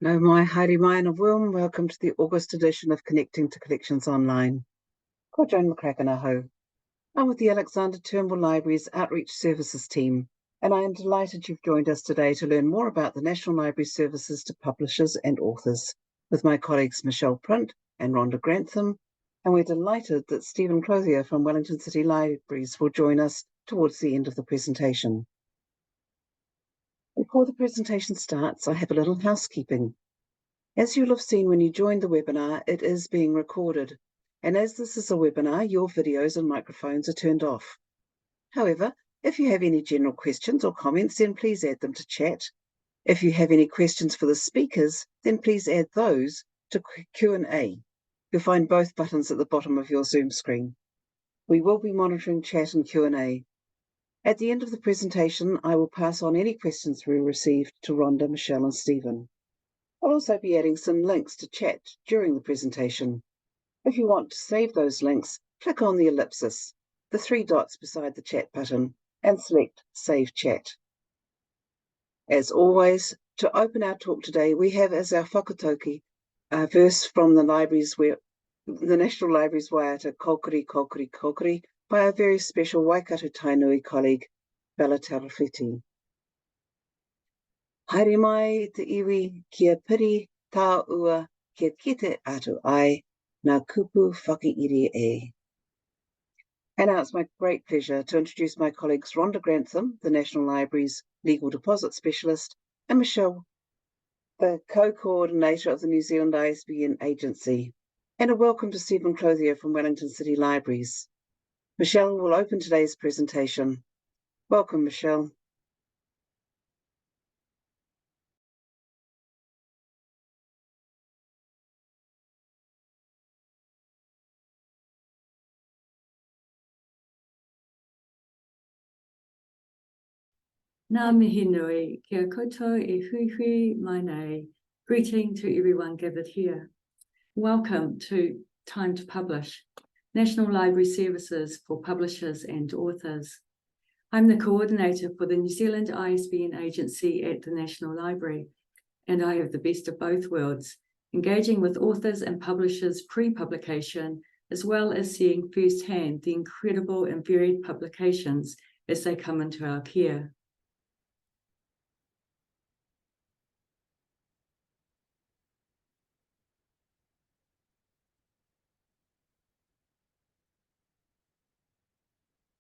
No mai, haere mai and a warm welcome to the August edition of Connecting to Collections Online. Ko Joan McCracken. I'm with the Alexander Turnbull Library's Outreach Services team, and I am delighted you've joined us today to learn more about the National Library services to publishers and authors, with my colleagues Michelle Print and Rhonda Grantham, and we're delighted that Stephen Clothier from Wellington City Libraries will join us towards the end of the presentation. Before the presentation starts, I have a little housekeeping. As you'll have seen when you joined the webinar, it is being recorded. And as this is a webinar, your videos and microphones are turned off. However, if you have any general questions or comments, then please add them to chat. If you have any questions for the speakers, then please add those to Q&A. You'll find both buttons at the bottom of your Zoom screen. We will be monitoring chat and Q&A. At the end of the presentation, I will pass on any questions we received to Rhonda, Michelle and Stephen. I'll also be adding some links to chat during the presentation. If you want to save those links, click on the ellipsis, the 3 dots beside the chat button, and select Save Chat. As always, to open our talk today, we have as our whakatauki a verse from the National Library's Waiata, Kokiri, Kokiri, Kokiri, by our very special Waikato Tainui colleague, Bella Tarowhiti. Haere mai te iwi kia piri tā ua kia kite atu ai, nā kupu whakiiri e. And now it's my great pleasure to introduce my colleagues Rhonda Grantham, the National Library's Legal Deposit Specialist, and Michelle, the co-coordinator of the New Zealand ISBN Agency, and a welcome to Stephen Clothier from Wellington City Libraries. Michelle will open today's presentation. Welcome, Michelle. Ngā mihi nui, kia koutou e hui mai nei. Greeting to everyone gathered here. Welcome to Time to Publish, National Library Services for Publishers and Authors. I'm the coordinator for the New Zealand ISBN Agency at the National Library, and I have the best of both worlds, engaging with authors and publishers pre-publication, as well as seeing firsthand the incredible and varied publications as they come into our care.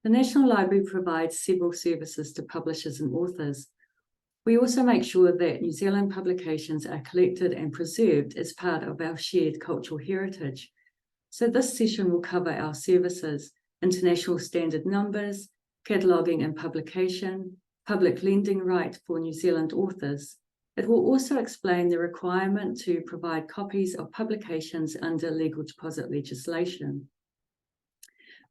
The National Library provides several services to publishers and authors. We also make sure that New Zealand publications are collected and preserved as part of our shared cultural heritage. So this session will cover our services, international standard numbers, cataloguing and publication, public lending right for New Zealand authors. It will also explain the requirement to provide copies of publications under legal deposit legislation.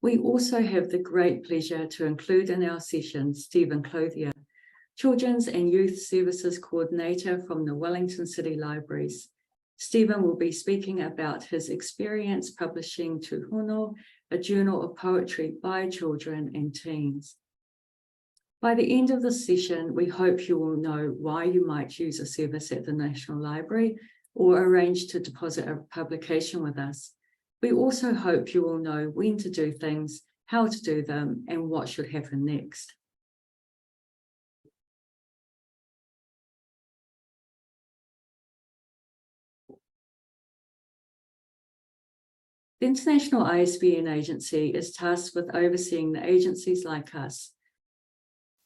We also have the great pleasure to include in our session Stephen Clothier, Children's and Youth Services Coordinator from the Wellington City Libraries. Stephen will be speaking about his experience publishing Te Hono, a journal of poetry by children and teens. By the end of the session, we hope you will know why you might use a service at the National Library or arrange to deposit a publication with us. We also hope you will know when to do things, how to do them, and what should happen next. The International ISBN Agency is tasked with overseeing the agencies like us,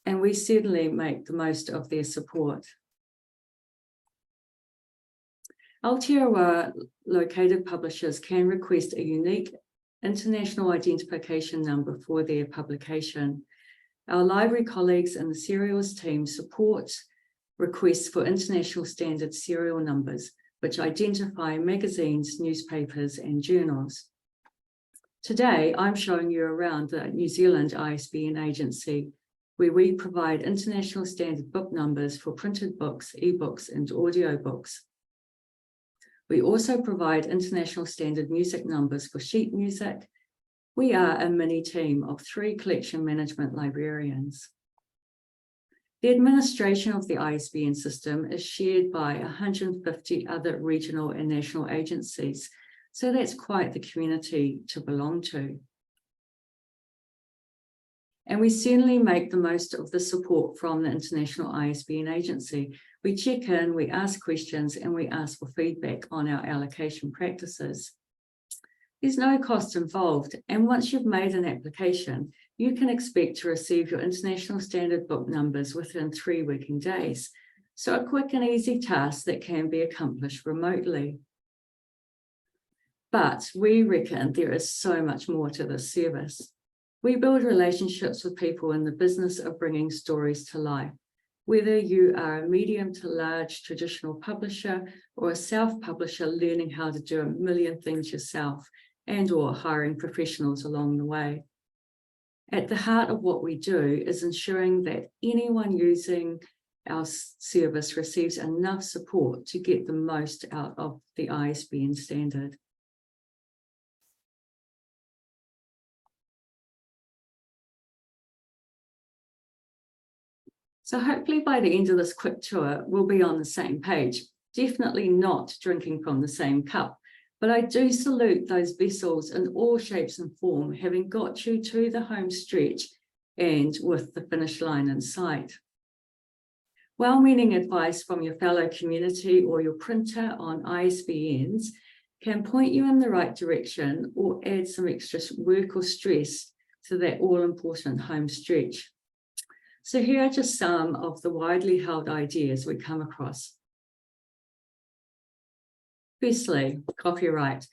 and we certainly make the most of their support. Aotearoa located publishers can request a unique international identification number for their publication. Our library colleagues in the serials team support requests for international standard serial numbers, which identify magazines, newspapers, and journals. Today, I'm showing you around the New Zealand ISBN Agency, where we provide international standard book numbers for printed books, ebooks, and audiobooks. We also provide international standard music numbers for sheet music. We are a mini team of 3 collection management librarians. The administration of the ISBN system is shared by 150 other regional and national agencies, so that's quite the community to belong to. And we certainly make the most of the support from the International ISBN Agency. We check in, we ask questions, and we ask for feedback on our allocation practices. There's no cost involved, and once you've made an application, you can expect to receive your International Standard Book numbers within 3 working days. So a quick and easy task that can be accomplished remotely. But we reckon there is so much more to this service. We build relationships with people in the business of bringing stories to life. Whether you are a medium to large traditional publisher or a self-publisher learning how to do a million things yourself and or hiring professionals along the way. At the heart of what we do is ensuring that anyone using our service receives enough support to get the most out of the ISBN standard. So hopefully by the end of this quick tour, we'll be on the same page, definitely not drinking from the same cup, but I do salute those vessels in all shapes and form, having got you to the home stretch and with the finish line in sight. Well-meaning advice from your fellow community or your printer on ISBNs can point you in the right direction or add some extra work or stress to that all-important home stretch. So here are just some of the widely held ideas we come across. Firstly, copyright.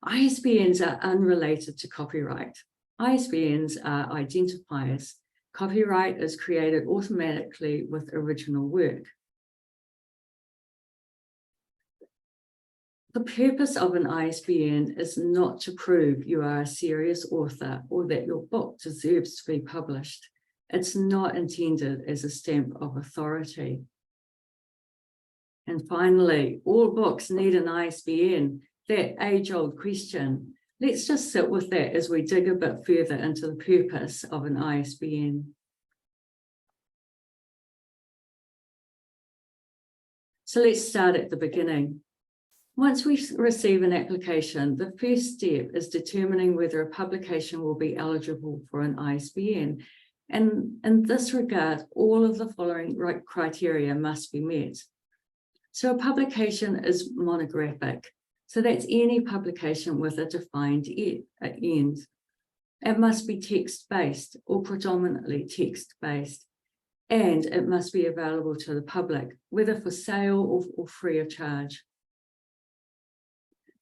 ISBNs are unrelated to copyright. ISBNs are identifiers. Copyright is created automatically with original work. The purpose of an ISBN is not to prove you are a serious author or that your book deserves to be published. It's not intended as a stamp of authority. And finally, all books need an ISBN, that age-old question. Let's just sit with that as we dig a bit further into the purpose of an ISBN. So let's start at the beginning. Once we receive an application, the first step is determining whether a publication will be eligible for an ISBN. And in this regard, all of the following criteria must be met. So a publication is monographic. So that's any publication with a defined end. It must be text-based or predominantly text-based. And it must be available to the public, whether for sale or free of charge.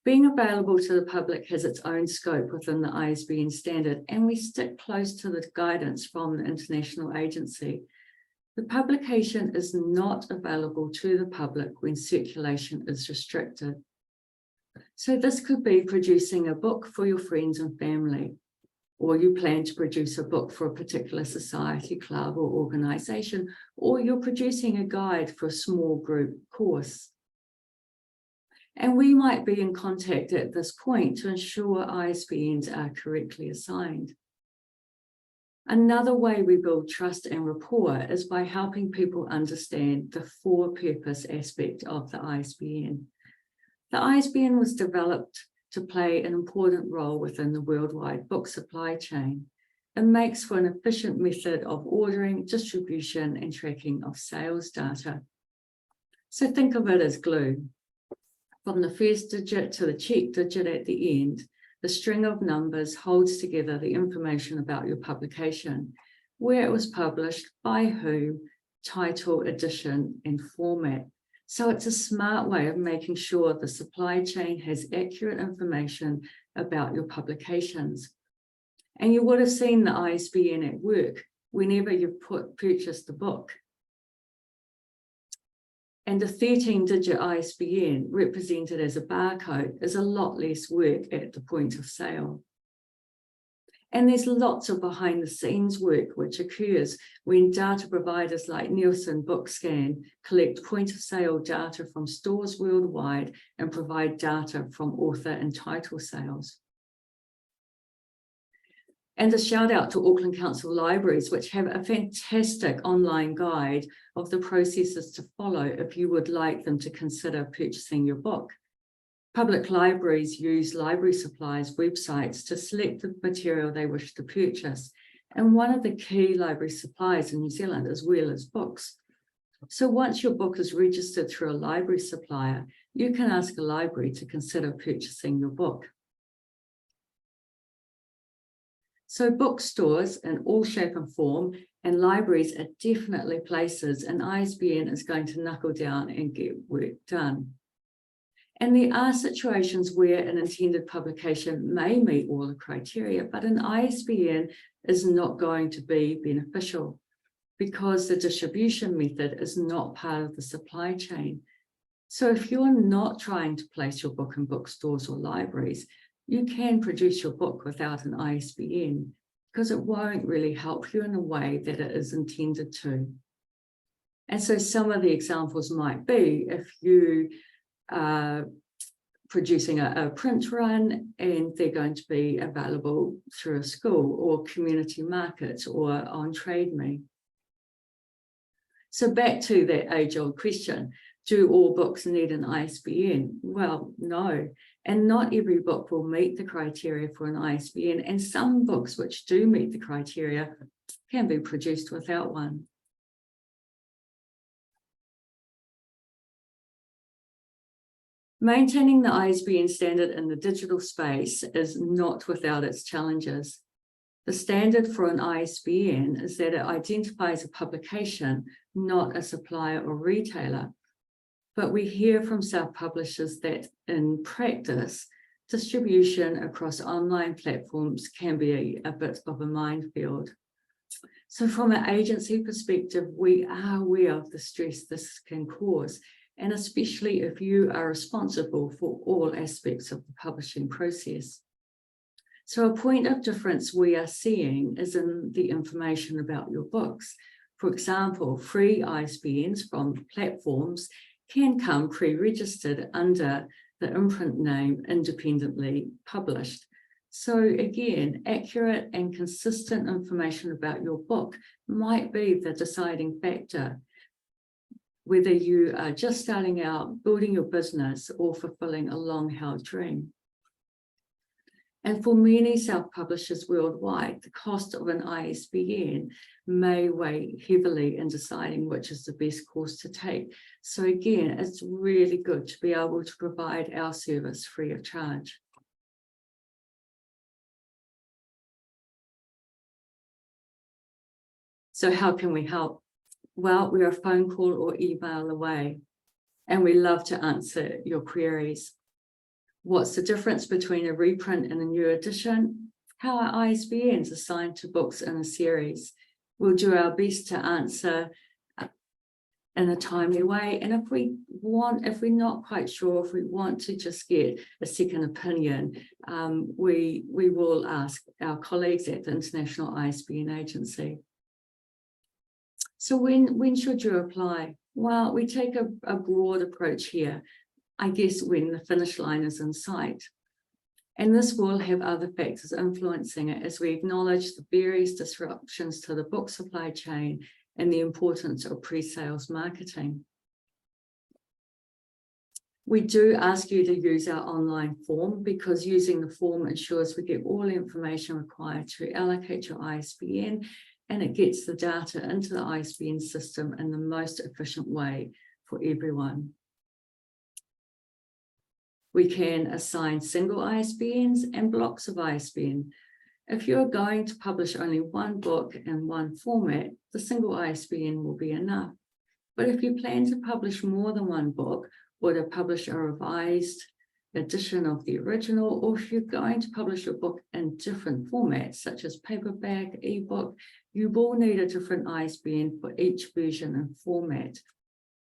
Being available to the public has its own scope within the ISBN standard, and we stick close to the guidance from the International Agency. The publication is not available to the public when circulation is restricted. So this could be producing a book for your friends and family, or you plan to produce a book for a particular society, club, or organisation, or you're producing a guide for a small group course. And we might be in contact at this point to ensure ISBNs are correctly assigned. Another way we build trust and rapport is by helping people understand the for-purpose aspect of the ISBN. The ISBN was developed to play an important role within the worldwide book supply chain. It makes for an efficient method of ordering, distribution, and tracking of sales data. So think of it as glue. From the first digit to the check digit at the end, the string of numbers holds together the information about your publication, where it was published, by who, title, edition, and format. So it's a smart way of making sure the supply chain has accurate information about your publications. And you would have seen the ISBN at work whenever you purchased the book. And a 13-digit ISBN represented as a barcode is a lot less work at the point of sale. And there's lots of behind-the-scenes work which occurs when data providers like Nielsen Bookscan collect point-of-sale data from stores worldwide and provide data from author and title sales. And a shout out to Auckland Council Libraries, which have a fantastic online guide of the processes to follow if you would like them to consider purchasing your book. Public libraries use library supplies websites to select the material they wish to purchase. And one of the key library supplies in New Zealand is Wheeler's Books. So once your book is registered through a library supplier, you can ask a library to consider purchasing your book. So bookstores in all shape and form and libraries are definitely places, and ISBN is going to knuckle down and get work done. And there are situations where an intended publication may meet all the criteria, but an ISBN is not going to be beneficial because the distribution method is not part of the supply chain. So if you're not trying to place your book in bookstores or libraries, you can produce your book without an ISBN because it won't really help you in the way that it is intended to. And so some of the examples might be if you are producing a print run and they're going to be available through a school or community market or on Trade Me. So back to that age-old question, do all books need an ISBN? Well, no. And not every book will meet the criteria for an ISBN, and some books which do meet the criteria can be produced without one. Maintaining the ISBN standard in the digital space is not without its challenges. The standard for an ISBN is that it identifies a publication, not a supplier or retailer. But we hear from self-publishers that in practice, distribution across online platforms can be a bit of a minefield. So from an agency perspective, we are aware of the stress this can cause, and especially if you are responsible for all aspects of the publishing process. So a point of difference we are seeing is in the information about your books. For example, free ISBNs from platforms can come pre-registered under the imprint name independently published. So again, accurate and consistent information about your book might be the deciding factor, whether you are just starting out, building your business, or fulfilling a long-held dream. And for many self-publishers worldwide, the cost of an ISBN may weigh heavily in deciding which is the best course to take. So again, it's really good to be able to provide our service free of charge. So how can we help? Well, we're a phone call or email away, and we love to answer your queries. What's the difference between a reprint and a new edition? How are ISBNs assigned to books in a series? We'll do our best to answer in a timely way. And if we're not quite sure, if we want to just get a second opinion, we will ask our colleagues at the International ISBN Agency. So when should you apply? Well, we take a broad approach here. I guess when the finish line is in sight. And this will have other factors influencing it as we acknowledge the various disruptions to the book supply chain and the importance of pre-sales marketing. We do ask you to use our online form because using the form ensures we get all the information required to allocate your ISBN, and it gets the data into the ISBN system in the most efficient way for everyone. We can assign single ISBNs and blocks of ISBN. If you're going to publish only one book in one format, the single ISBN will be enough. But if you plan to publish more than one book, or to publish a revised edition of the original, or if you're going to publish your book in different formats, such as paperback, ebook, you will need a different ISBN for each version and format.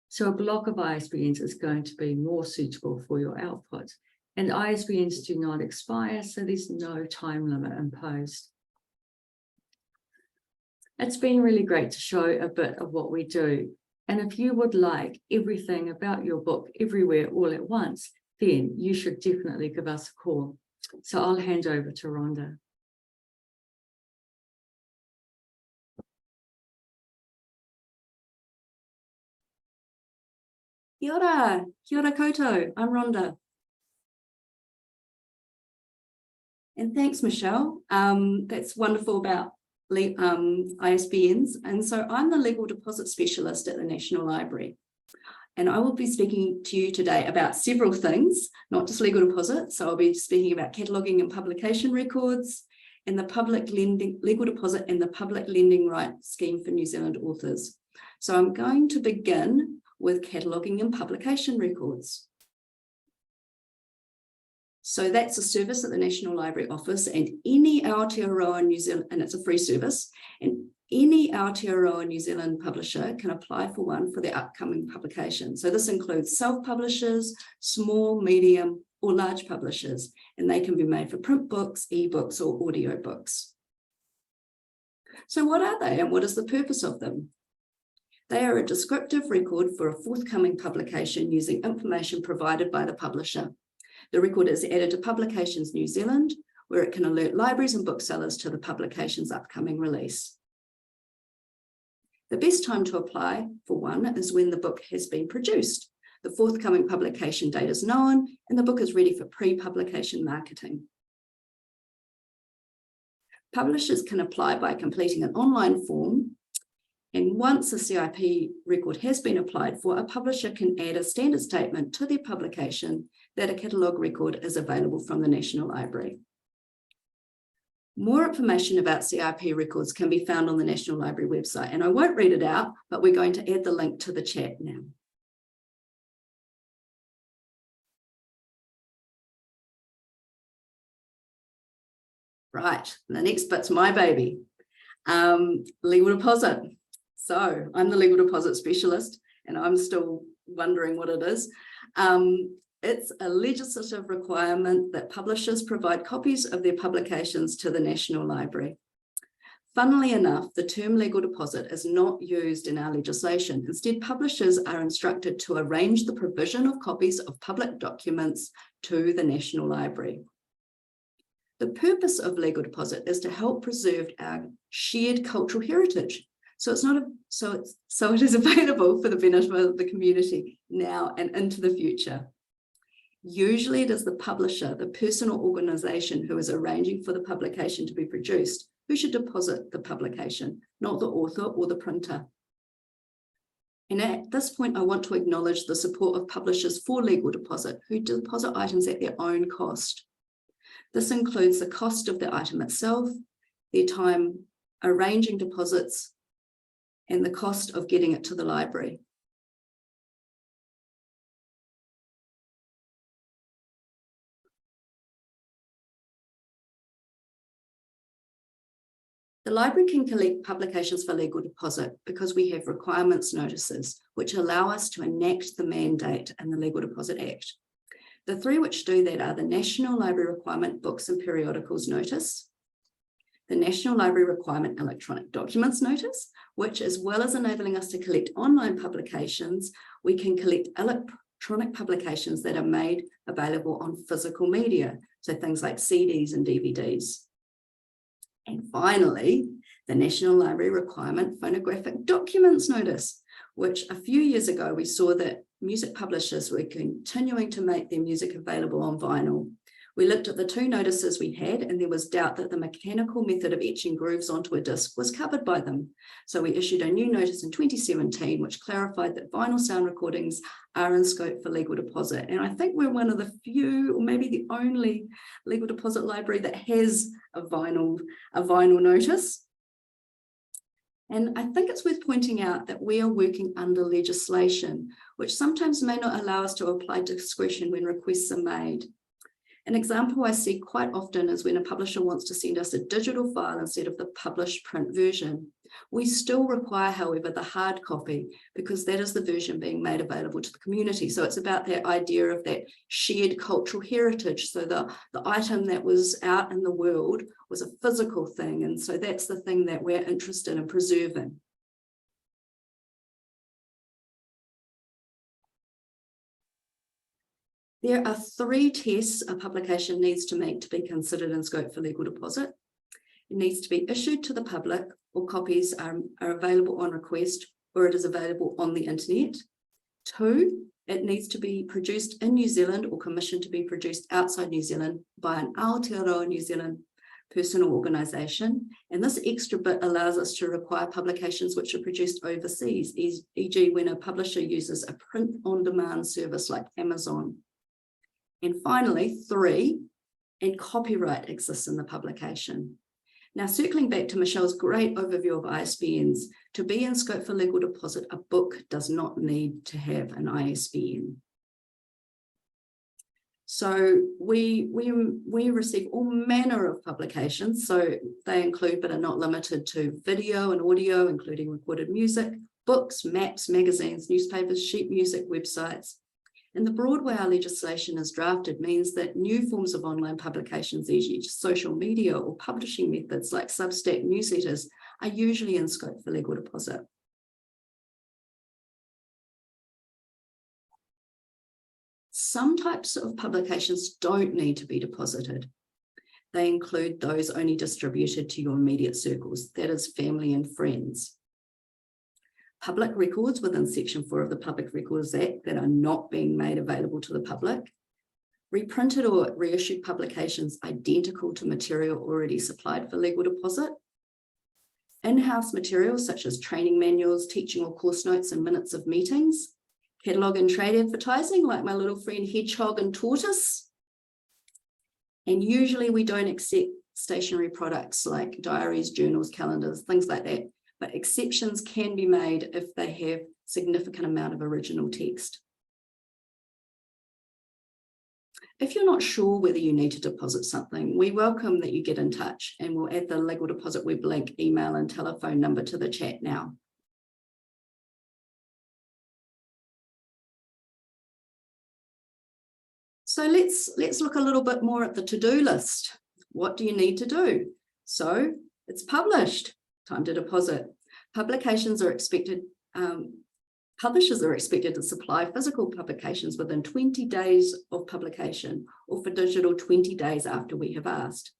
So a block of ISBNs is going to be more suitable for your output. And ISBNs do not expire, so there's no time limit imposed. It's been really great to show a bit of what we do. And if you would like everything about your book everywhere all at once, then you should definitely give us a call. So I'll hand over to Rhonda. Kia ora koutou, I'm Rhonda. And thanks, Michelle. That's wonderful about ISBNs. And so I'm the legal deposit specialist at the National Library. And I will be speaking to you today about several things, not just legal deposits. So I'll be speaking about cataloguing and publication records and the public lending, legal deposit and the public lending rights scheme for New Zealand authors. So I'm going to begin with cataloguing and publication records. So that's a service that the National Library offers, and any Aotearoa New Zealand, and it's a free service, and any Aotearoa New Zealand publisher can apply for one for their upcoming publication. So this includes self-publishers, small, medium, or large publishers, and they can be made for print books, ebooks, or audio books. So what are they, and what is the purpose of them? They are a descriptive record for a forthcoming publication using information provided by the publisher. The record is added to Publications New Zealand, where it can alert libraries and booksellers to the publication's upcoming release. The best time to apply for one is when the book has been produced. The forthcoming publication date is known, and the book is ready for pre-publication marketing. Publishers can apply by completing an online form, and once a CIP record has been applied for, a publisher can add a standard statement to their publication that a catalogue record is available from the National Library. More information about CIP records can be found on the National Library website, and I won't read it out, but we're going to add the link to the chat now. Right, the next bit's my baby, legal deposit. So I'm the legal deposit specialist, and I'm still wondering what it is. It's a legislative requirement that publishers provide copies of their publications to the National Library. Funnily enough, the term legal deposit is not used in our legislation. Instead, publishers are instructed to arrange the provision of copies of public documents to the National Library. The purpose of legal deposit is to help preserve our shared cultural heritage. So it is available for the benefit of the community now and into the future. Usually it is the publisher, the person or organization who is arranging for the publication to be produced, who should deposit the publication, not the author or the printer. And at this point, I want to acknowledge the support of publishers for legal deposit, who deposit items at their own cost. This includes the cost of the item itself, their time arranging deposits, and the cost of getting it to the library. The library can collect publications for legal deposit because we have requirements notices, which allow us to enact the mandate in the Legal Deposit Act. The three which do that are the National Library Requirement Books and Periodicals Notice, the National Library Requirement Electronic Documents Notice, which, as well as enabling us to collect online publications, we can collect electronic publications that are made available on physical media, so things like CDs and DVDs. And finally, the National Library Requirement Phonographic Documents Notice, which a few years ago we saw that music publishers were continuing to make their music available on vinyl. We looked at the two notices we had, and there was doubt that the mechanical method of etching grooves onto a disc was covered by them. So we issued a new notice in 2017, which clarified that vinyl sound recordings are in scope for legal deposit. And I think we're one of the few, or maybe the only legal deposit library that has a vinyl notice. And I think it's worth pointing out that we are working under legislation, which sometimes may not allow us to apply discretion when requests are made. An example I see quite often is when a publisher wants to send us a digital file instead of the published print version. We still require, however, the hard copy because that is the version being made available to the community. So it's about that idea of that shared cultural heritage. So the item that was out in the world was a physical thing. And so that's the thing that we're interested in preserving. There are three tests a publication needs to make to be considered in scope for legal deposit. It needs to be issued to the public, or copies are available on request, or it is available on the internet. 2, It needs to be produced in New Zealand or commissioned to be produced outside New Zealand by an Aotearoa New Zealand person or organisation. And this extra bit allows us to require publications which are produced overseas, e.g. when a publisher uses a print-on-demand service like Amazon. And finally, 3, and copyright exists in the publication. Now, circling back to Michelle's great overview of ISBNs, to be in scope for legal deposit, a book does not need to have an ISBN. So we receive all manner of publications. So they include, but are not limited to, video and audio, including recorded music, books, maps, magazines, newspapers, sheet music, websites. And the broad way our legislation is drafted means that new forms of online publications, e.g. social media or publishing methods like Substack newsletters, are usually in scope for legal deposit. Some types of publications don't need to be deposited. They include those only distributed to your immediate circles, that is, family and friends. Public records within Section 4 of the Public Records Act that are not being made available to the public. Reprinted or reissued publications identical to material already supplied for legal deposit. In-house materials such as training manuals, teaching or course notes and minutes of meetings. Catalogue and trade advertising like my little friend Hedgehog and Tortoise. And usually we don't accept stationery products like diaries, journals, calendars, things like that. But exceptions can be made if they have significant amount of original text. If you're not sure whether you need to deposit something, we welcome that you get in touch, and we'll add the legal deposit web link, email and telephone number to the chat now. So let's look a little bit more at the to-do list. What do you need to do? So it's published. Time to deposit. Publishers are expected to supply physical publications within 20 days of publication, or for digital 20 days after we have asked.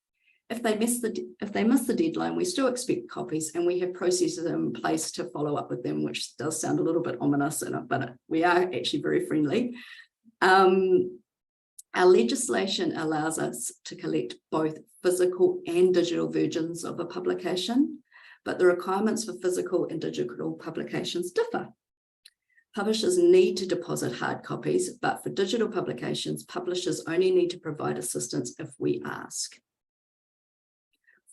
If they miss the deadline, we still expect copies, and we have processes in place to follow up with them, which does sound a little bit ominous, but we are actually very friendly. Our legislation allows us to collect both physical and digital versions of a publication, but the requirements for physical and digital publications differ. Publishers need to deposit hard copies, but for digital publications, publishers only need to provide assistance if we ask.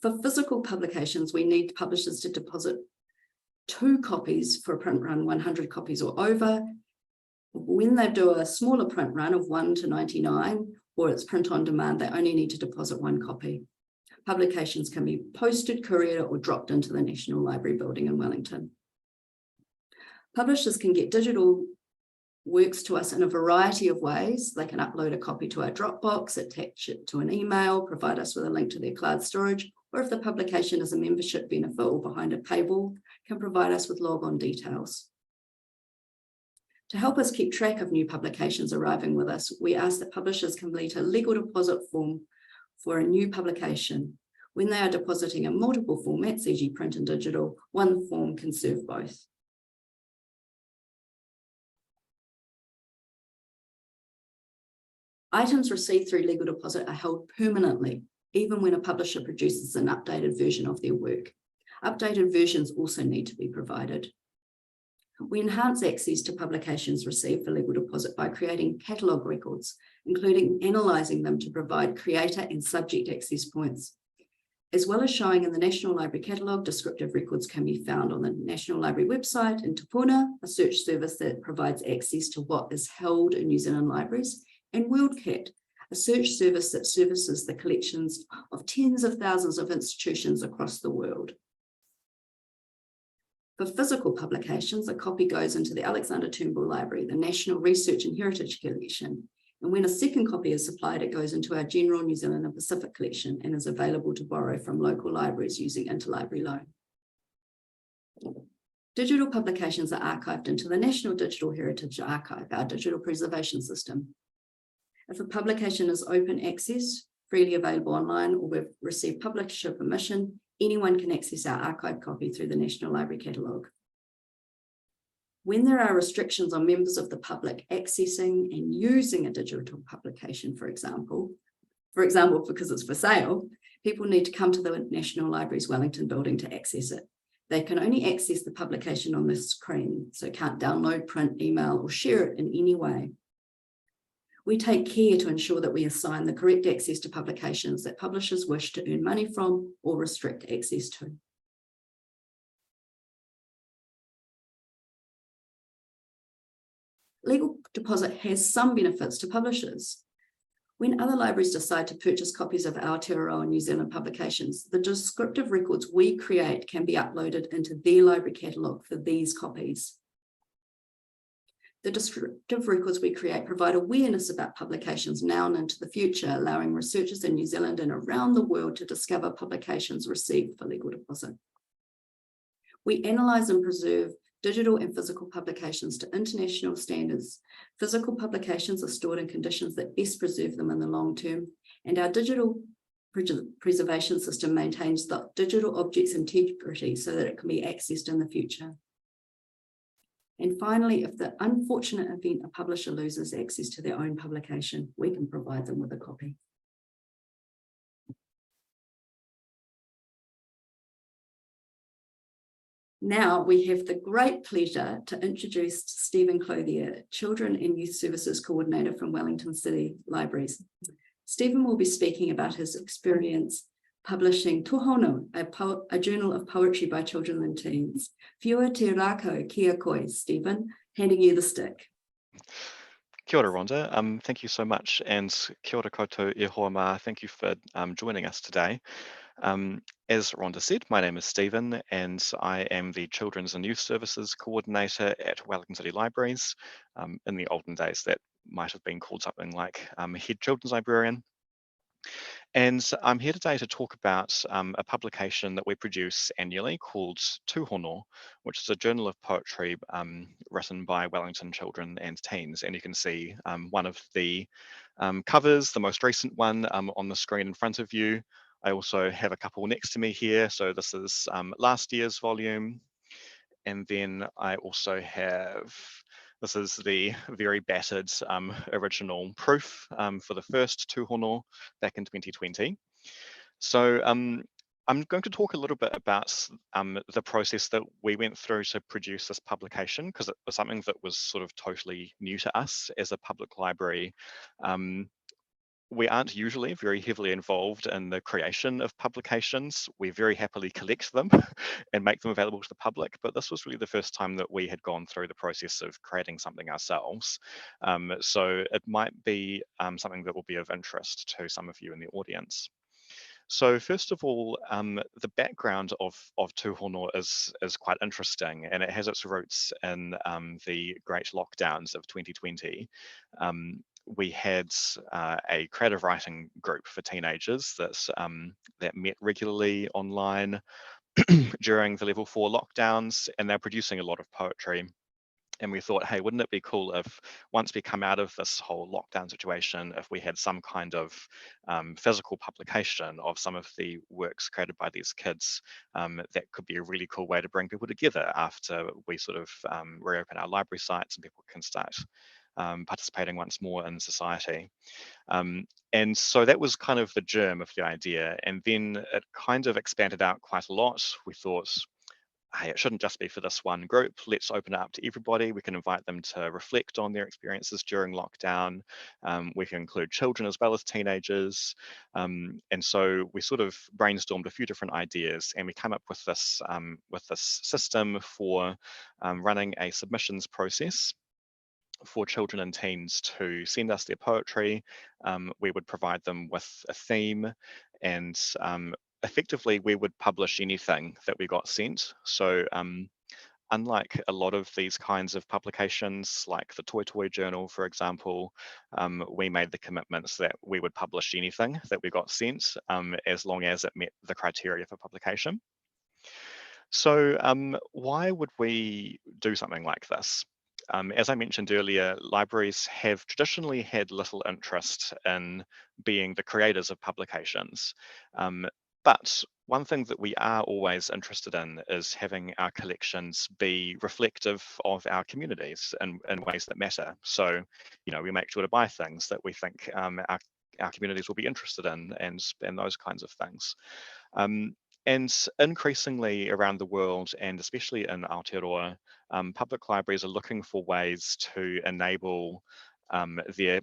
For physical publications, we need publishers to deposit 2 copies for a print run, 100 copies or over. When they do a smaller print run of 1 to 99, or it's print on demand, they only need to deposit 1 copy. Publications can be posted, couriered, or dropped into the National Library building in Wellington. Publishers can get digital works to us in a variety of ways. They can upload a copy to our Dropbox, attach it to an email, provide us with a link to their cloud storage, or if the publication is a membership benefit or behind a paywall, can provide us with log-on details. To help us keep track of new publications arriving with us, we ask that publishers complete a legal deposit form for a new publication. When they are depositing in multiple formats, e.g. print and digital, one form can serve both. Items received through legal deposit are held permanently, even when a publisher produces an updated version of their work. Updated versions also need to be provided. We enhance access to publications received for legal deposit by creating catalogue records, including analysing them to provide creator and subject access points. As well as showing in the National Library catalogue, descriptive records can be found on the National Library website, and Te Puna, a search service that provides access to what is held in New Zealand libraries, and WorldCat, a search service that services the collections of tens of thousands of institutions across the world. For physical publications, a copy goes into the Alexander Turnbull Library, the National Research and Heritage Collection, and when a second copy is supplied, it goes into our General New Zealand and Pacific Collection and is available to borrow from local libraries using interlibrary loan. Digital publications are archived into the National Digital Heritage Archive, our digital preservation system. If a publication is open access, freely available online, or we've received publisher permission, anyone can access our archive copy through the National Library catalogue. When there are restrictions on members of the public accessing and using a digital publication, for example, because it's for sale, people need to come to the National Library's Wellington building to access it. They can only access the publication on the screen, so can't download, print, email, or share it in any way. We take care to ensure that we assign the correct access to publications that publishers wish to earn money from or restrict access to. Legal deposit has some benefits to publishers. When other libraries decide to purchase copies of Aotearoa New Zealand publications, the descriptive records we create can be uploaded into their library catalogue for these copies. The descriptive records we create provide awareness about publications now and into the future, allowing researchers in New Zealand and around the world to discover publications received for legal deposit. We analyse and preserve digital and physical publications to international standards. Physical publications are stored in conditions that best preserve them in the long term, and our digital preservation system maintains the digital object's integrity so that it can be accessed in the future. And finally, if the unfortunate event a publisher loses access to their own publication, we can provide them with a copy. Now we have the great pleasure to introduce Stephen Clothier, Children and Youth Services Coordinator from Wellington City Libraries. Stephen will be speaking about his experience publishing Tohono, a journal of poetry by children and teens. Whiua te rākau kia koe, Stephen, handing you the stick. Kia ora, Rhonda. Thank you so much, and kia ora koutou e hoa mā. Thank you for joining us today. As Rhonda said, my name is Stephen, and I am the Children's and Youth Services Coordinator at Wellington City Libraries. In the olden days, that might have been called something like Head Children's Librarian. And I'm here today to talk about a publication that we produce annually called Tūhono, which is a journal of poetry written by Wellington children and teens. And you can see one of the covers, the most recent one, on the screen in front of you. I also have a couple next to me here. So this is last year's volume. And then I also have, this is the very battered original proof for the first Tūhono back in 2020. So I'm going to talk a little bit about the process that we went through to produce this publication, because it was something that was sort of totally new to us as a public library. We aren't usually very heavily involved in the creation of publications. We very happily collect them and make them available to the public, but this was really the first time that we had gone through the process of creating something ourselves. So it might be something that will be of interest to some of you in the audience. So first of all, the background of Tūhono is quite interesting, and it has its roots in the great lockdowns of 2020. We had a creative writing group for teenagers that met regularly online during the level 4 lockdowns, and they're producing a lot of poetry. And we thought, hey, wouldn't it be cool if once we come out of this whole lockdown situation, if we had some kind of physical publication of some of the works created by these kids, that could be a really cool way to bring people together after we sort of reopen our library sites and people can start participating once more in society. And so that was kind of the germ of the idea. And then it kind of expanded out quite a lot. We thought, hey, it shouldn't just be for this one group. Let's open it up to everybody. We can invite them to reflect on their experiences during lockdown. We can include children as well as teenagers. And so we sort of brainstormed a few different ideas, and we came up with this system for running a submissions process for children and teens to send us their poetry. We would provide them with a theme, and effectively we would publish anything that we got sent. So unlike a lot of these kinds of publications, like the Toi Toi Journal, for example, we made the commitments that we would publish anything that we got sent, as long as it met the criteria for publication. So why would we do something like this? As I mentioned earlier, libraries have traditionally had little interest in being the creators of publications. But one thing that we are always interested in is having our collections be reflective of our communities in ways that matter. So, we make sure to buy things that we think our communities will be interested in, and those kinds of things. And increasingly around the world, and especially in Aotearoa, public libraries are looking for ways to enable their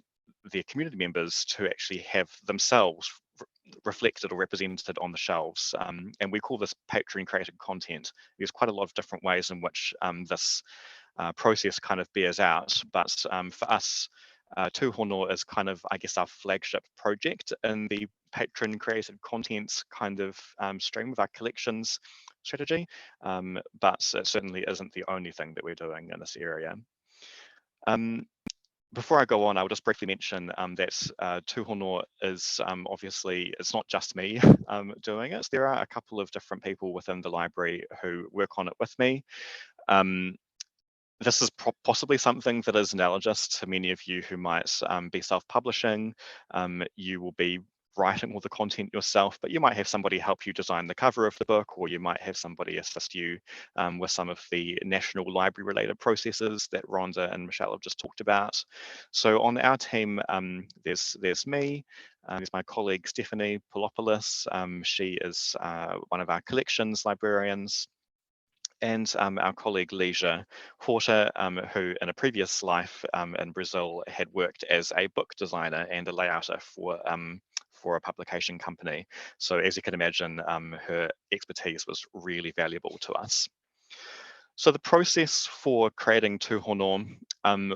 community members to actually have themselves reflected or represented on the shelves. And we call this patron created content. There's quite a lot of different ways in which this process kind of bears out, but for us, Tūhono is kind of, I guess, our flagship project in the patron created content kind of stream of our collections strategy, but it certainly isn't the only thing that we're doing in this area. Before I go on, I will just briefly mention that Tūhono is obviously, it's not just me doing it. There are a couple of different people within the library who work on it with me. This is possibly something that is analogous to many of you who might be self-publishing. You will be writing all the content yourself, but you might have somebody help you design the cover of the book, or you might have somebody assist you with some of the national library related processes that Rhonda and Michelle have just talked about. So on our team, there's me, there's my colleague Stephanie Polopoulos. She is one of our collections librarians. And our colleague Leisure Horta, who in a previous life in Brazil had worked as a book designer and a layouter for a publication company. So as you can imagine, her expertise was really valuable to us. So the process for creating Tūhono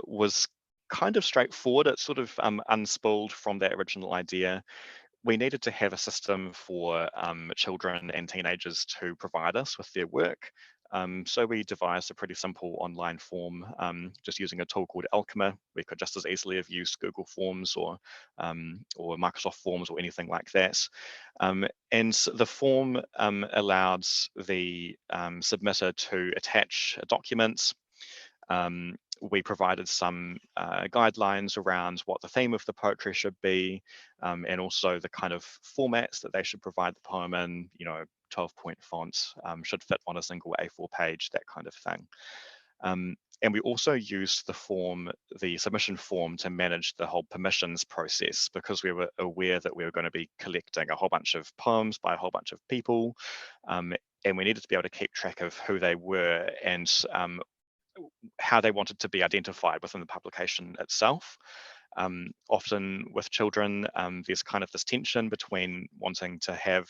was kind of straightforward. It sort of unspooled from that original idea. We needed to have a system for children and teenagers to provide us with their work. So we devised a pretty simple online form, just using a tool called Alchema. We could just as easily have used Google Forms or Microsoft Forms or anything like that. And the form allowed the submitter to attach documents. We provided some guidelines around what the theme of the poetry should be, and also the kind of formats that they should provide the poem in, 12-point font, should fit on a single A4 page, that kind of thing. And we also used the submission form to manage the whole permissions process, because we were aware that we were going to be collecting a whole bunch of poems by a whole bunch of people, and we needed to be able to keep track of who they were and how they wanted to be identified within the publication itself. Often with children, there's kind of this tension between wanting to have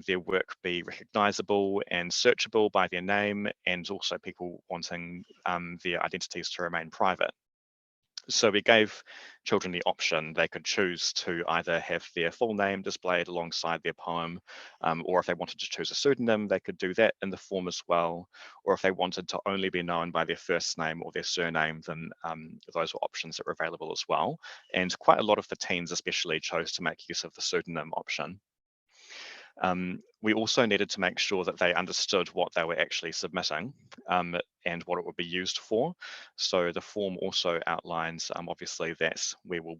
their work be recognizable and searchable by their name, and also people wanting their identities to remain private. So we gave children the option. They could choose to either have their full name displayed alongside their poem, or if they wanted to choose a pseudonym, they could do that in the form as well. Or if they wanted to only be known by their first name or their surname, then those were options that were available as well. And quite a lot of the teens especially chose to make use of the pseudonym option. We also needed to make sure that they understood what they were actually submitting and what it would be used for. So the form also outlines, obviously, that we will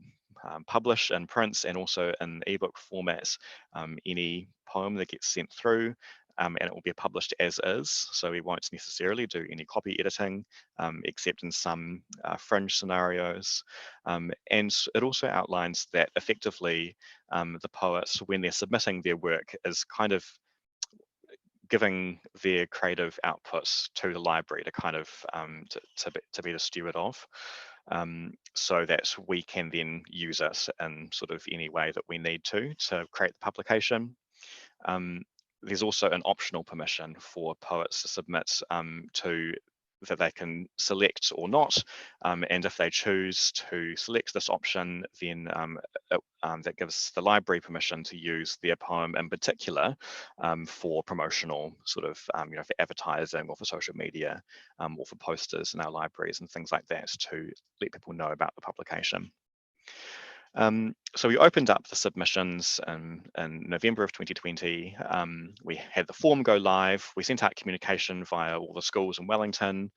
publish in prints and also in ebook formats any poem that gets sent through, and it will be published as is. So we won't necessarily do any copy editing, except in some fringe scenarios. And it also outlines that effectively the poets, when they're submitting their work, is kind of giving their creative outputs to the library to kind of to be the steward of, so that we can then use it in sort of any way that we need to create the publication. There's also an optional permission for poets to submit that they can select or not, and if they choose to select this option, then that gives the library permission to use their poem in particular for promotional sort of, for advertising or for social media, or for posters in our libraries and things like that, to let people know about the publication. So we opened up the submissions in November of 2020. We had the form go live. We sent out communication via all the schools in Wellington.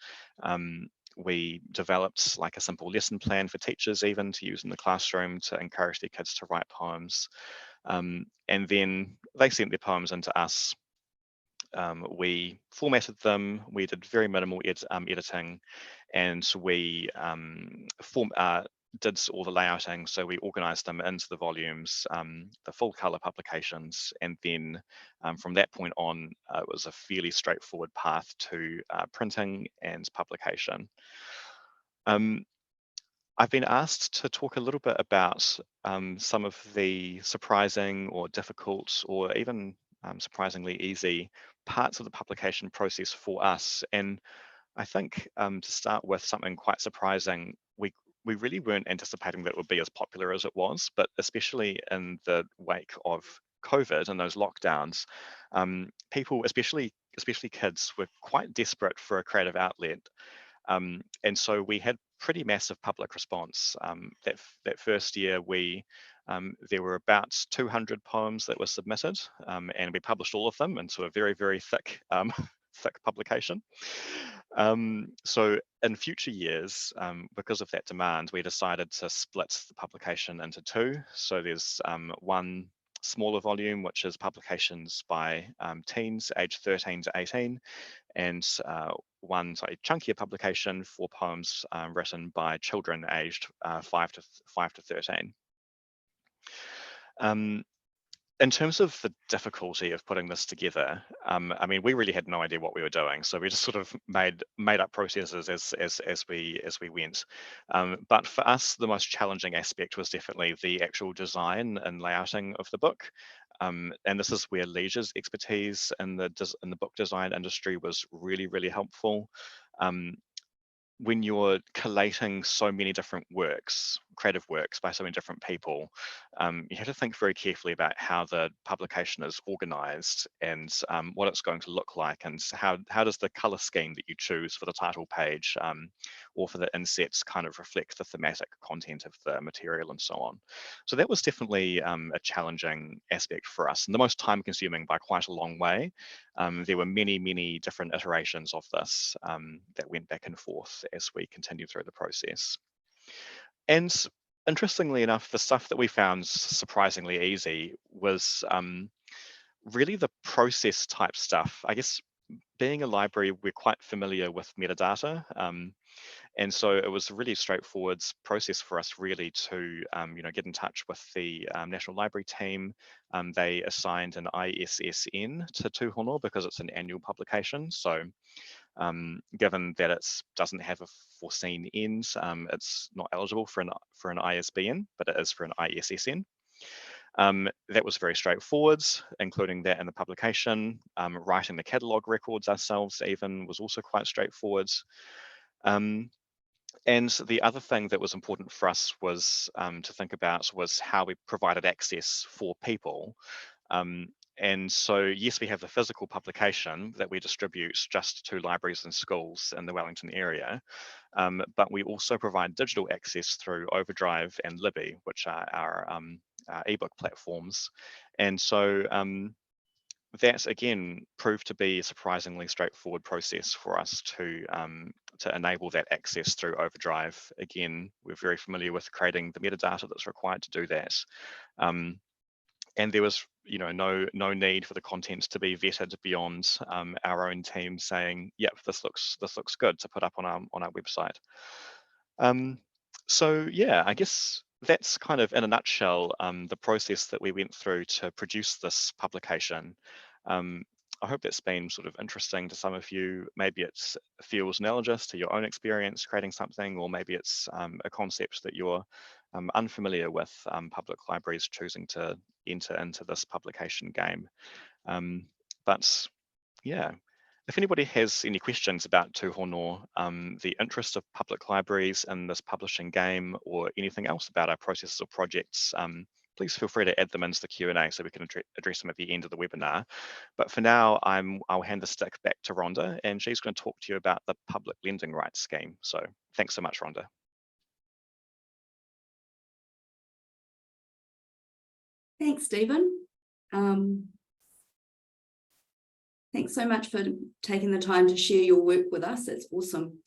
We developed like a simple lesson plan for teachers even to use in the classroom to encourage their kids to write poems. And then they sent their poems into us. We formatted them, we did very minimal editing, and we did all the layouting. So we organized them into the volumes, the full color publications, and then from that point on, it was a fairly straightforward path to printing and publication. I've been asked to talk a little bit about some of the surprising or difficult or even surprisingly easy parts of the publication process for us. And I think to start with something quite surprising, we really weren't anticipating that it would be as popular as it was, but especially in the wake of COVID and those lockdowns, people, especially kids, were quite desperate for a creative outlet. And so we had pretty massive public response. That first year, there were about 200 poems that were submitted, and we published all of them into a very, very thick, thick publication. So in future years, because of that demand, we decided to split the publication into two. So there's one smaller volume, which is publications by teens aged 13 to 18, and one slightly chunkier publication for poems written by children aged 5 to 13. In terms of the difficulty of putting this together, I mean, we really had no idea what we were doing, so we just sort of made up processes as we went. But for us, the most challenging aspect was definitely the actual design and layouting of the book. And this is where Leisure's expertise in the book design industry was really, really helpful. When you're collating so many different works, creative works by so many different people, you have to think very carefully about how the publication is organized and what it's going to look like, and how does the color scheme that you choose for the title page or for the insets kind of reflect the thematic content of the material and so on. So that was definitely a challenging aspect for us, and the most time consuming by quite a long way. There were many different iterations of this that went back and forth as we continued through the process. And interestingly enough, the stuff that we found surprisingly easy was really the process type stuff. I guess being a library, we're quite familiar with metadata. And so it was a really straightforward process for us really to get in touch with the National Library team. They assigned an ISSN to Tūhono because it's an annual publication. So given that it doesn't have a foreseen end, it's not eligible for an ISBN, but it is for an ISSN. That was very straightforward, including that in the publication. Writing the catalogue records ourselves even was also quite straightforward. And the other thing that was important for us was to think about was how we provided access for people. And so, yes, we have the physical publication that we distribute just to libraries and schools in the Wellington area, but we also provide digital access through Overdrive and Libby, which are our ebook platforms. And so that again proved to be a surprisingly straightforward process for us to enable that access through Overdrive. Again, we're very familiar with creating the metadata that's required to do that. And there was, no need for the content to be vetted beyond our own team saying, "Yep, this looks good to put up on our website." So yeah, I guess that's kind of in a nutshell the process that we went through to produce this publication. I hope that's been sort of interesting to some of you. Maybe it feels analogous to your own experience creating something, or maybe it's a concept that you're unfamiliar with public libraries choosing to enter into this publication game. But yeah, if anybody has any questions about Tūhono, the interest of public libraries in this publishing game, or anything else about our processes or projects, please feel free to add them into the Q&A so we can address them at the end of the webinar. But for now, I'll hand the stick back to Rhonda, and she's going to talk to you about the public lending rights scheme. So thanks so much, Rhonda. Thanks, Stephen. Thanks so much for taking the time to share your work with us. It's awesome.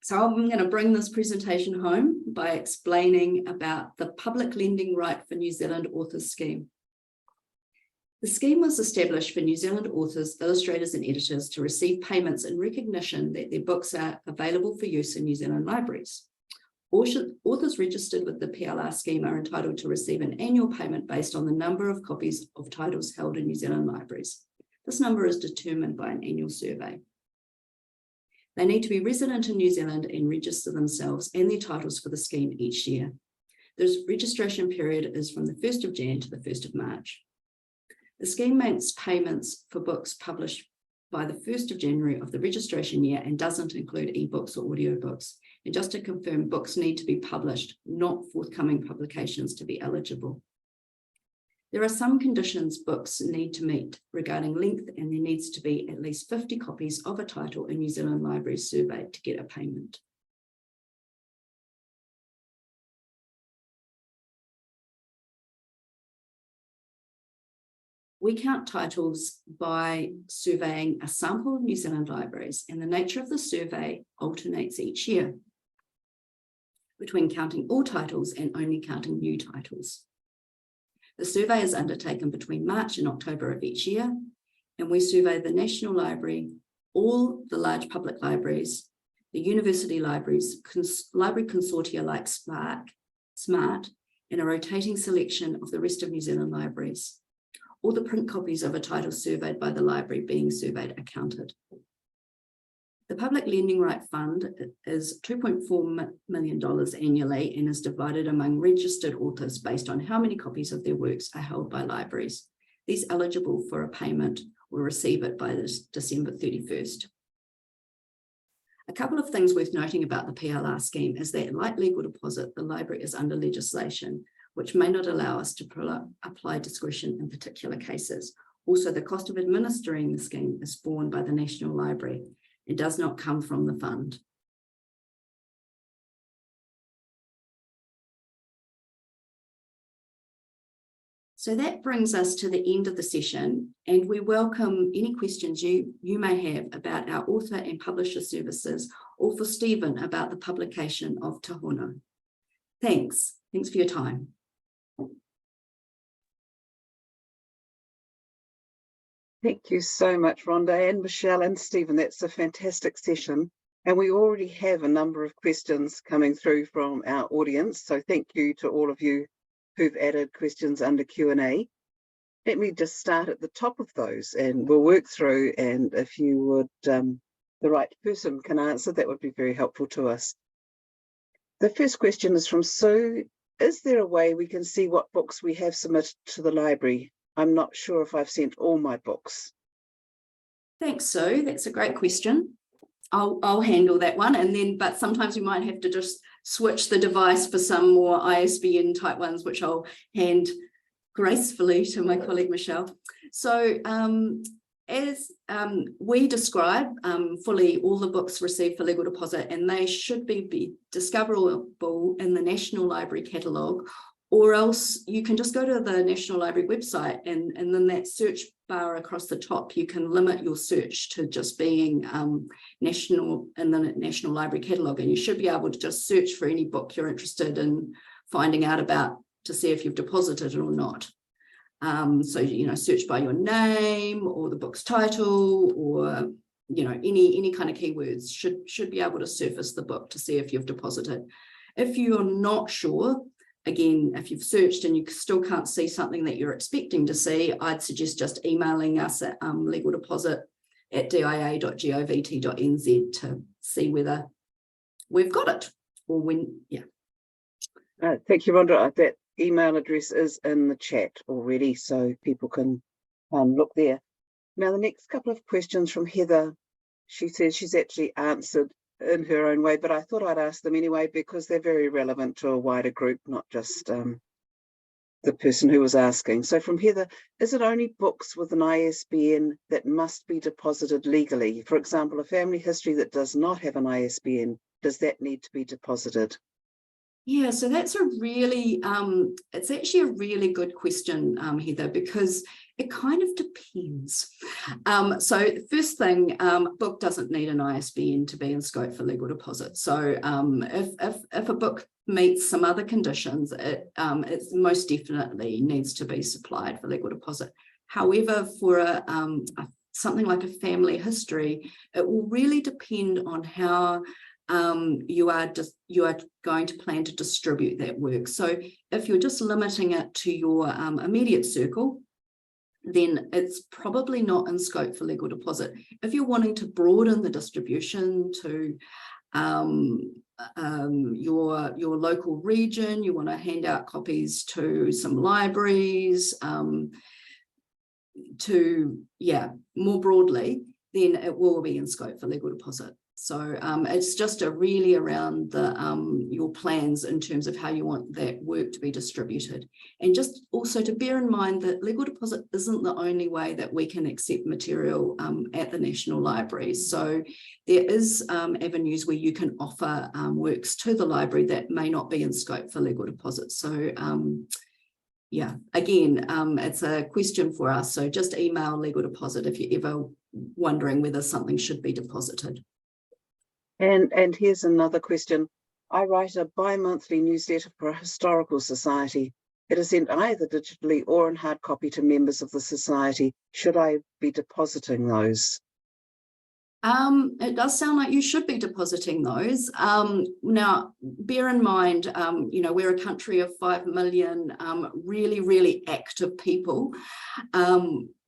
So I'm going to bring this presentation home by explaining about the Public Lending Right for New Zealand Authors Scheme. The scheme was established for New Zealand authors, illustrators and editors to receive payments in recognition that their books are available for use in New Zealand libraries. Authors registered with the PLR scheme are entitled to receive an annual payment based on the number of copies of titles held in New Zealand libraries. This number is determined by an annual survey. They need to be resident in New Zealand and register themselves and their titles for the scheme each year. The registration period is from the 1st of Jan to the 1st of March. The scheme makes payments for books published by the 1st of January of the registration year and doesn't include ebooks or audiobooks. And just to confirm, books need to be published, not forthcoming publications, to be eligible. There are some conditions books need to meet regarding length, and there needs to be at least 50 copies of a title in New Zealand libraries surveyed to get a payment. We count titles by surveying a sample of New Zealand libraries, and the nature of the survey alternates each year between counting all titles and only counting new titles. The survey is undertaken between March and October of each year, and we survey the National Library, all the large public libraries, the university libraries, library consortia like SMART, and a rotating selection of the rest of New Zealand libraries. All the print copies of a title surveyed by the library being surveyed are counted. The Public Lending Right Fund is $2.4 million annually and is divided among registered authors based on how many copies of their works are held by libraries. These eligible for a payment will receive it by this December 31st. A couple of things worth noting about the PLR scheme is that, like legal deposit, the library is under legislation, which may not allow us to apply discretion in particular cases. Also, the cost of administering the scheme is borne by the National Library. It does not come from the fund. So that brings us to the end of the session, and we welcome any questions you may have about our author and publisher services, or for Stephen about the publication of Te Hono. Thanks for your time. Thank you so much, Rhonda and Michelle and Stephen. That's a fantastic session. And we already have a number of questions coming through from our audience. So thank you to all of you who've added questions under Q&A. Let me just start at the top of those and we'll work through. And if you would, the right person can answer, that would be very helpful to us. The first question is from Sue. Is there a way we can see what books we have submitted to the library? I'm not sure if I've sent all my books. Thanks, Sue. That's a great question. I'll handle that one, but sometimes we might have to just switch the device for some more ISBN type ones, which I'll hand gracefully to my colleague Michelle. So as we describe fully all the books received for legal deposit, and they should be discoverable in the National Library catalogue, or else you can just go to the National Library website and then that search bar across the top, you can limit your search to just being national in the National Library catalogue, and you should be able to just search for any book you're interested in finding out about to see if you've deposited it or not. So, search by your name or the book's title, or, any kind of keywords should be able to surface the book to see if you've deposited. If you're not sure, again, if you've searched and you still can't see something that you're expecting to see, I'd suggest just emailing us at legaldeposit@dia.govt.nz to see whether we've got it or when, yeah. Thank you, Rhonda. That email address is in the chat already, so people can look there. Now, the next couple of questions from Heather. She says she's actually answered in her own way, but I thought I'd ask them anyway because they're very relevant to a wider group, not just the person who was asking. So from Heather, is it only books with an ISBN that must be deposited legally? For example, a family history that does not have an ISBN, does that need to be deposited? Yeah, so that's it's actually a really good question, Heather, because it kind of depends. So the first thing, book doesn't need an ISBN to be in scope for legal deposit. So if a book meets some other conditions, it most definitely needs to be supplied for legal deposit. However, for something like a family history, it will really depend on how you are going to plan to distribute that work. So if you're just limiting it to your immediate circle, then it's probably not in scope for legal deposit. If you're wanting to broaden the distribution to your local region, you want to hand out copies to some libraries, more broadly, then it will be in scope for legal deposit. So it's just really around your plans in terms of how you want that work to be distributed. And just also to bear in mind that legal deposit isn't the only way that we can accept material at the National Library. So there is avenues where you can offer works to the library that may not be in scope for legal deposit. So yeah, again, it's a question for us. So just email legal deposit if you're ever wondering whether something should be deposited. And here's another question. I write a bi-monthly newsletter for a historical society. It is sent either digitally or in hard copy to members of the society. Should I be depositing those? It does sound like you should be depositing those. Now, bear in mind, we're a country of 5 million really, really active people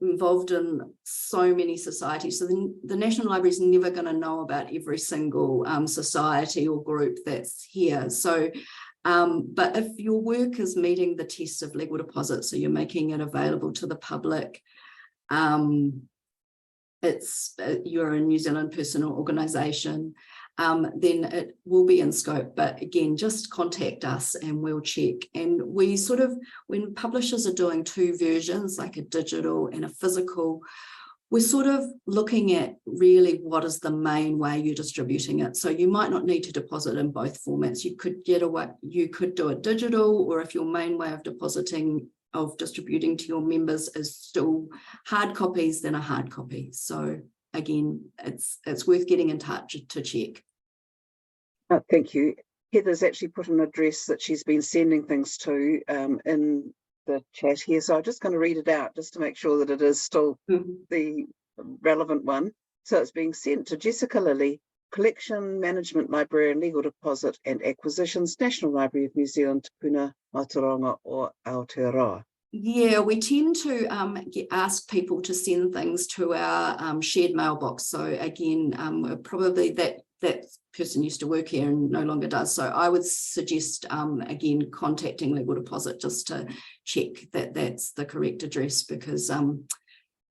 involved in so many societies. So the National Library is never going to know about every single society or group that's here. So, but if your work is meeting the tests of legal deposit, so you're making it available to the public, you're a New Zealand person or organisation, then it will be in scope. But again, just contact us and we'll check. And we sort of, when publishers are doing two versions, like a digital and a physical, we're sort of looking at really what is the main way you're distributing it. So you might not need to deposit in both formats. You could do it digital, or if your main way of distributing to your members is still hard copies, then a hard copy. So again, it's worth getting in touch to check. Thank you. Heather's actually put an address that she's been sending things to in the chat here. So I'm just going to read it out just to make sure that it is still the relevant one. So it's being sent to Jessica Lilly, Collection Management Librarian, Legal Deposit and Acquisitions, National Library of New Zealand, Te Puna, Aotearoa or Aotearoa. Yeah, we tend to ask people to send things to our shared mailbox. So again, probably that person used to work here and no longer does. So I would suggest, again, contacting Legal Deposit just to check that that's the correct address, because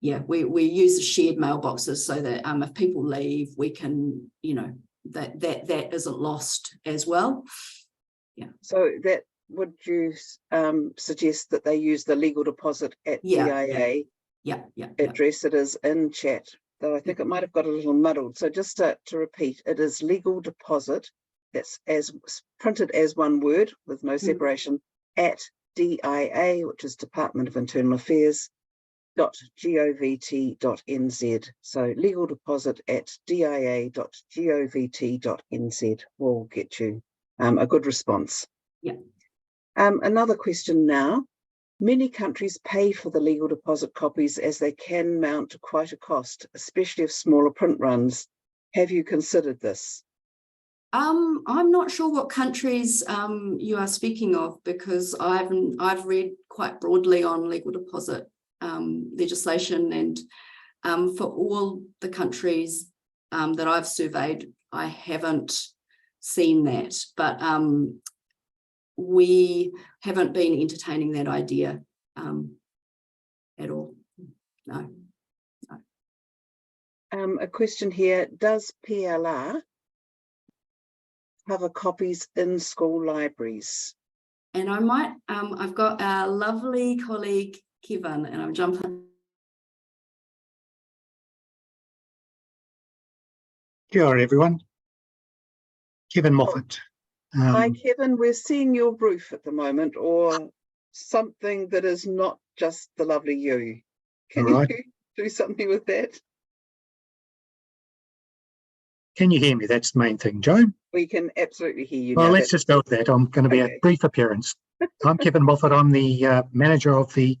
yeah, we use shared mailboxes so that if people leave, we can, that isn't lost as well. Yeah. So that, would you suggest that they use the Legal Deposit at DIA address? It is in chat, though I think it might have got a little muddled. So just to repeat, it is Legal Deposit, that's as printed as one word with no separation, at DIA, which is Department of Internal Affairs, .govt.nz. So Legal Deposit at dia.govt.nz will get you a good response. Yeah. Another question now. Many countries pay for the legal deposit copies as they can mount to quite a cost, especially of smaller print runs. Have you considered this? I'm not sure what countries you are speaking of, because I've read quite broadly on legal deposit legislation, and for all the countries that I've surveyed, I haven't seen that. But we haven't been entertaining that idea at all. No. A question here, does PLR cover copies in school libraries? And I might, I've got our lovely colleague, Kevin, and I'm jumping. Kia ora, everyone. Kevin Moffat. Hi, Kevin. We're seeing your roof at the moment, or something that is not just the lovely you. Can you do something with that? Can you hear me? That's the main thing, Joe. We can absolutely hear you. Well, now. let's just go with that. I'm going to be a brief appearance. I'm Kevin Moffat. I'm the manager of the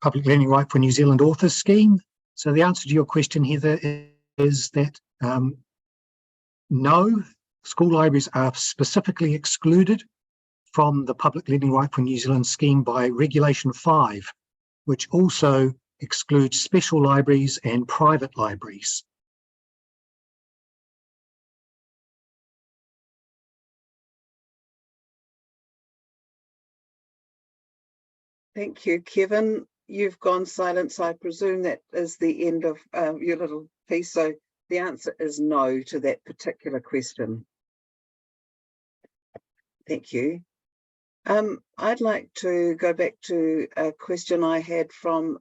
Public Learning Right for New Zealand Authors scheme? So the answer to your question, Heather, is that no, school libraries are specifically excluded from the Public Learning Right for New Zealand scheme by Regulation 5, which also excludes special libraries and private libraries. Thank you, Kevin. You've gone silent, so I presume that is the end of your little piece. So the answer is no to that particular question. Thank you. I'd like to go back to a question I had from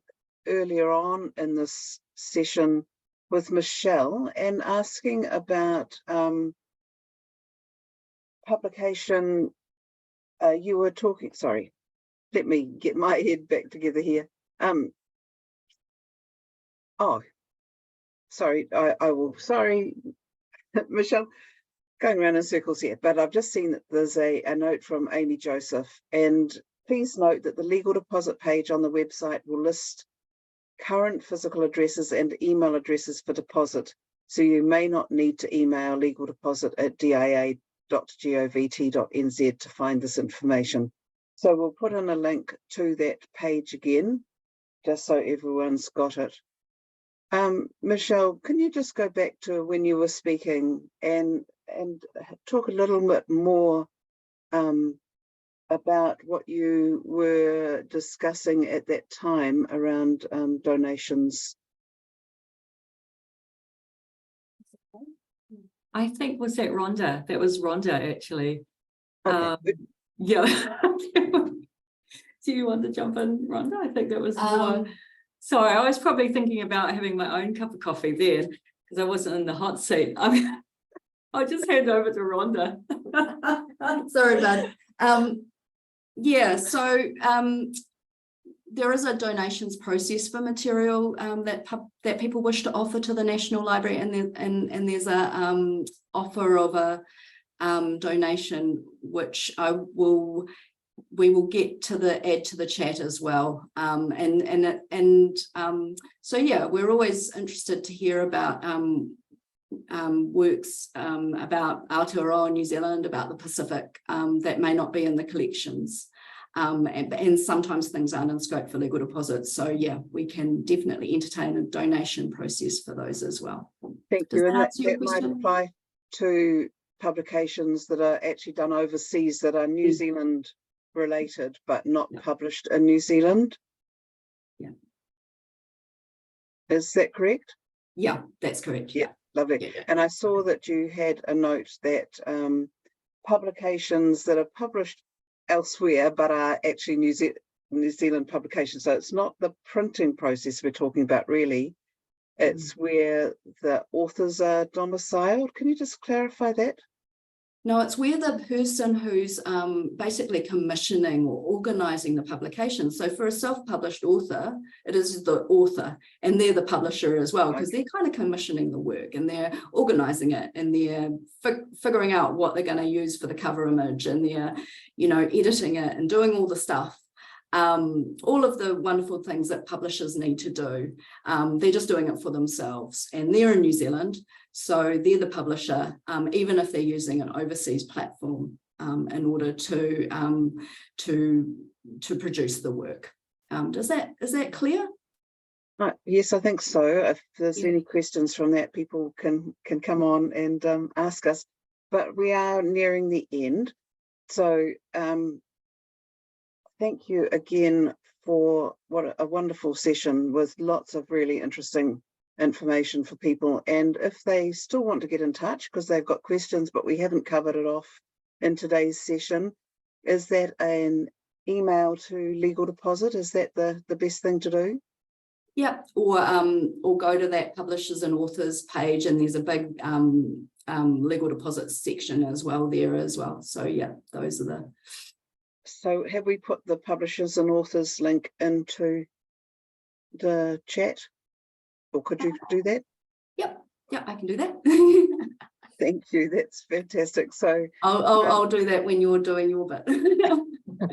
earlier on in this session with Michelle, and asking about publication. You were talking, sorry, let me get my head back together here. Oh, sorry, I will, sorry, Michelle, going around in circles here, but I've just seen that there's a note from Amy Joseph, and please note that the legal deposit page on the website will list current physical addresses and email addresses for deposit, so you may not need to email legaldeposit@dia.govt.nz to find this information. So we'll put in a link to that page again, just so everyone's got it. Michelle, can you just go back to when you were speaking and talk a little bit more about what you were discussing at that time around donations? I think, was that Rhonda? That was Rhonda, actually. Okay. Yeah. Do you want to jump in, Rhonda? I think that was more. Sorry, I was probably thinking about having my own cup of coffee then, because I wasn't in the hot seat. I mean, I'll just hand over to Rhonda. Sorry about it. Yeah, so there is a donations process for material that people wish to offer to the National Library, and there's a offer of a donation, which we will get to add to the chat as well. So yeah, we're always interested to hear about works about Aotearoa New Zealand, about the Pacific, that may not be in the collections. And sometimes things aren't in scope for legal deposits. So yeah, we can definitely entertain a donation process for those as well. Thank Does you. And that answer your that might question? apply to publications that are actually done overseas that are New Zealand related, but not published in New Zealand. Yeah. Is that correct? Yeah, that's correct. Yeah, lovely. Yeah. And I saw that you had a note that publications that are published elsewhere but are actually New Zealand publications. So it's not the printing process we're talking about, really. It's where the authors are domiciled. Can you just clarify that? No, it's where the person who's basically commissioning or organising the publication. So for a self-published author, it is the author, and they're the publisher as well, because they're kind of commissioning the work and they're organising it, and they're figuring out what they're going to use for the cover image, and they're, editing it and doing all the stuff. All of the wonderful things that publishers need to do. They're just doing it for themselves, and they're in New Zealand, so they're the publisher, even if they're using an overseas platform in order to produce the work. Is that clear? Yes, I think so. If there's any questions from that, people can come on and ask us. But we are nearing the end, so thank you again for what a wonderful session with lots of really interesting information for people. And if they still want to get in touch because they've got questions, but we haven't covered it off in today's session, is that an email to Legal Deposit? Is that the best thing to do? Yeah, or go to that publishers and authors page, and there's a big legal deposits section as well there as well. So yeah, those are the. So have we put the publishers and authors link into the chat? Or could you do that? Yep, I can do that. Thank you. That's fantastic. So, I'll do that when you're doing your bit.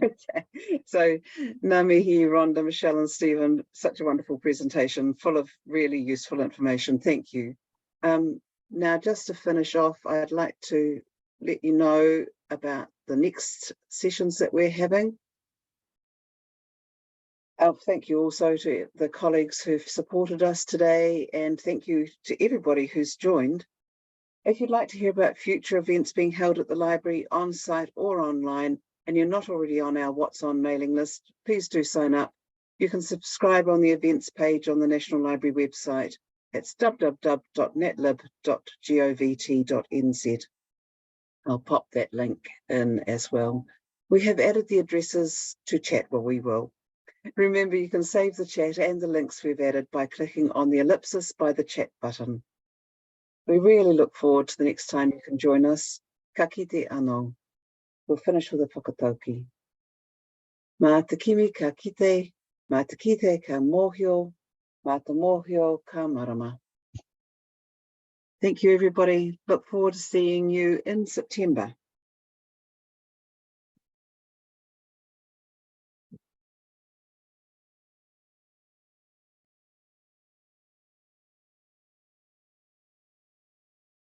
okay. So, ngā mihi, Rhonda, Michelle and Stephen, such a wonderful presentation full of really useful information. Thank you. Now, just to finish off, I'd like to let you know about the next sessions that we're having. Thank you also to the colleagues who've supported us today, and thank you to everybody who's joined. If you'd like to hear about future events being held at the library on site or online, and you're not already on our What's On mailing list, please do sign up. You can subscribe on the events page on the National Library website. It's www.netlib.govt.nz. I'll pop that link in as well. We have added the addresses to chat while we will. Remember, you can save the chat and the links we've added by clicking on the ellipsis by the chat button. We really look forward to the next time you can join us. Ka kite anō. We'll finish with a whakatauki. Mā te kimi ka kite, mā te kite ka mōhio, mā te mōhio ka marama. Thank you, everybody. Look forward to seeing you in September.